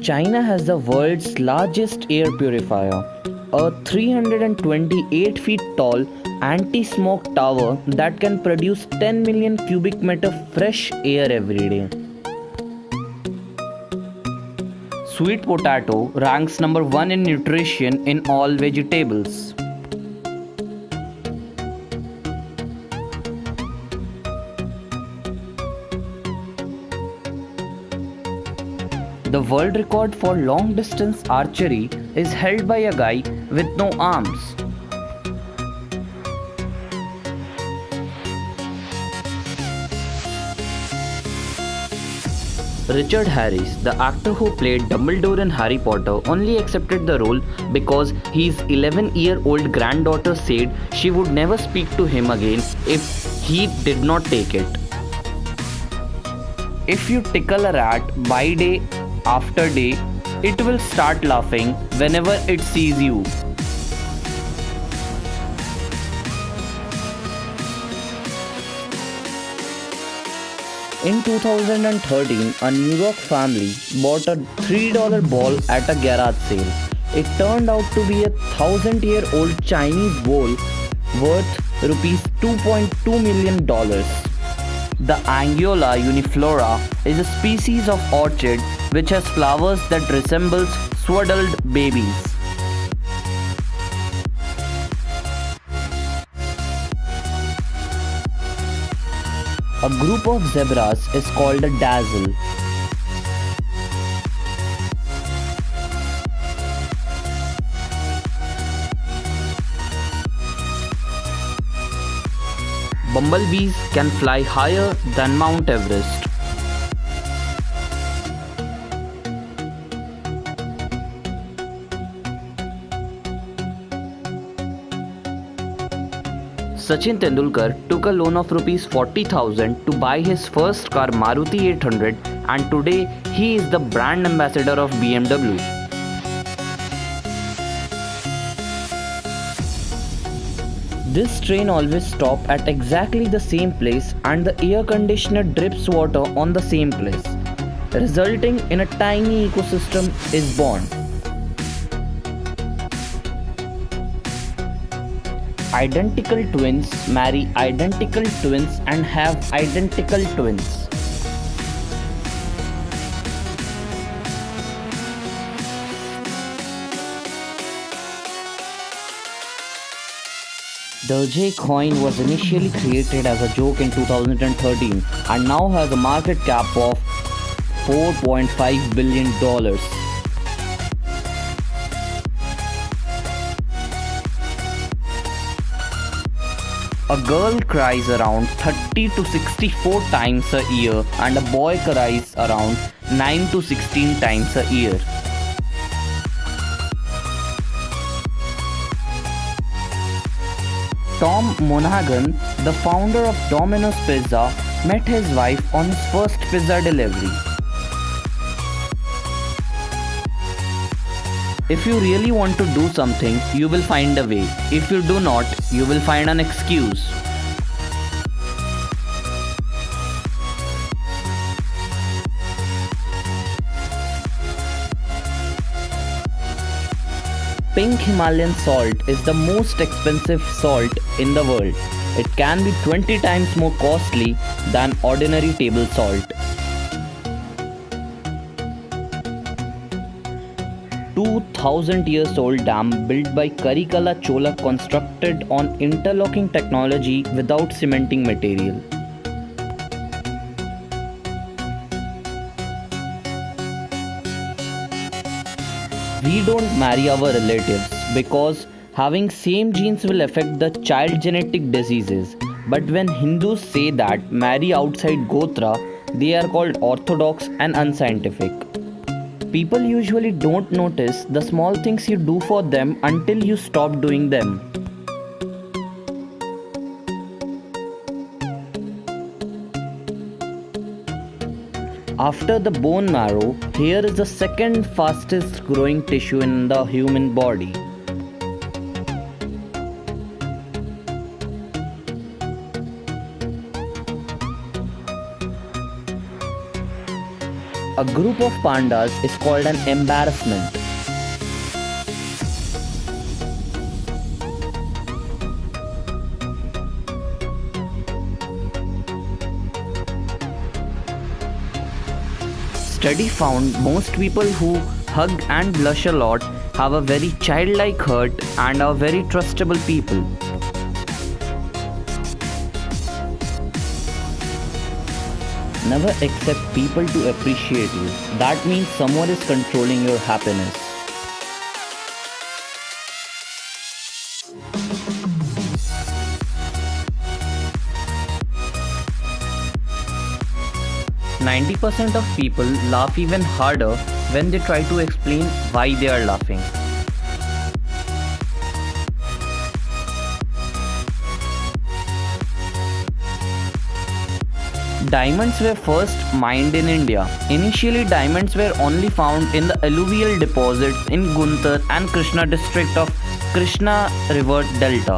China has the world's largest air purifier, a 328 feet tall anti-smoke tower that can produce 10 million cubic meter fresh air every day. Sweet potato ranks number 1 in nutrition in all vegetables. The world record for long distance archery is held by a guy with no arms. Richard Harris, the actor who played Dumbledore in Harry Potter, only accepted the role because his 11-year-old granddaughter said she would never speak to him again if he did not take it. If you tickle a rat by day after day, it will start laughing whenever it sees you. In 2013, a New York family bought a $3 ball at a garage sale. It turned out to be a 1,000-year-old Chinese bowl worth rupees $2.2 million. The Anguilla uniflora is a species of orchid which has flowers that resemble swaddled babies. A group of zebras is called a dazzle. Bumblebees can fly higher than Mount Everest. Sachin Tendulkar took a loan of rupees 40,000 to buy his first car Maruti 800, and today he is the brand ambassador of BMW. This train always stops at exactly the same place and the air conditioner drips water on the same place, resulting in a tiny ecosystem is born. Identical twins marry identical twins and have identical twins. The J coin was initially created as a joke in 2013 and now has a market cap of $4.5 billion. A girl cries around 30 to 64 times a year and a boy cries around 9 to 16 times a year. Tom Monaghan, the founder of Domino's Pizza, met his wife on his first pizza delivery. If you really want to do something, you will find a way. If you do not, you will find an excuse. Pink Himalayan salt is the most expensive salt in the world. It can be 20 times more costly than ordinary table salt. 2,000 years old dam built by Karikala Chola constructed on interlocking technology without cementing material. We don't marry our relatives because having same genes will affect the child genetic diseases. But when Hindus say that marry outside Gotra, they are called orthodox and unscientific. People usually don't notice the small things you do for them until you stop doing them. After the bone marrow, hair is the second fastest growing tissue in the human body. a group of pandas is called an embarrassment. Study found most people who hug and blush a lot have a very childlike heart and are very trustable people. Never accept people to appreciate you. That means someone is controlling your happiness. %90 of people laugh even harder when they try to explain why they are laughing. Diamonds were first mined in India. Initially, diamonds were only found in the alluvial deposits in Guntur and Krishna district of Krishna River Delta.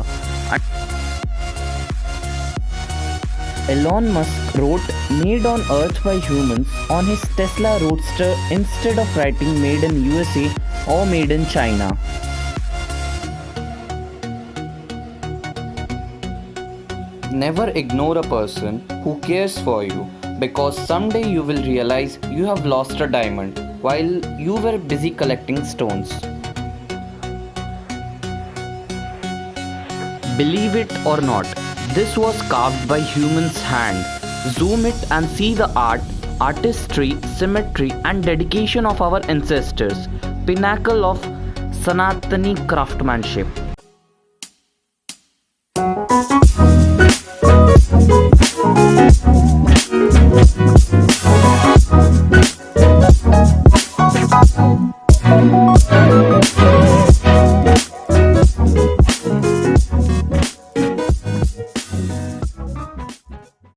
Elon Musk wrote "Made on Earth by Humans" on his Tesla Roadster instead of writing "Made in USA" or "Made in China." Never ignore a person who cares for you, because someday you will realize you have lost a diamond while you were busy collecting stones. Believe it or not, this was carved by humans' hand. Zoom it and see the art, artistry, symmetry and dedication of our ancestors. Pinnacle of Sanatani craftsmanship.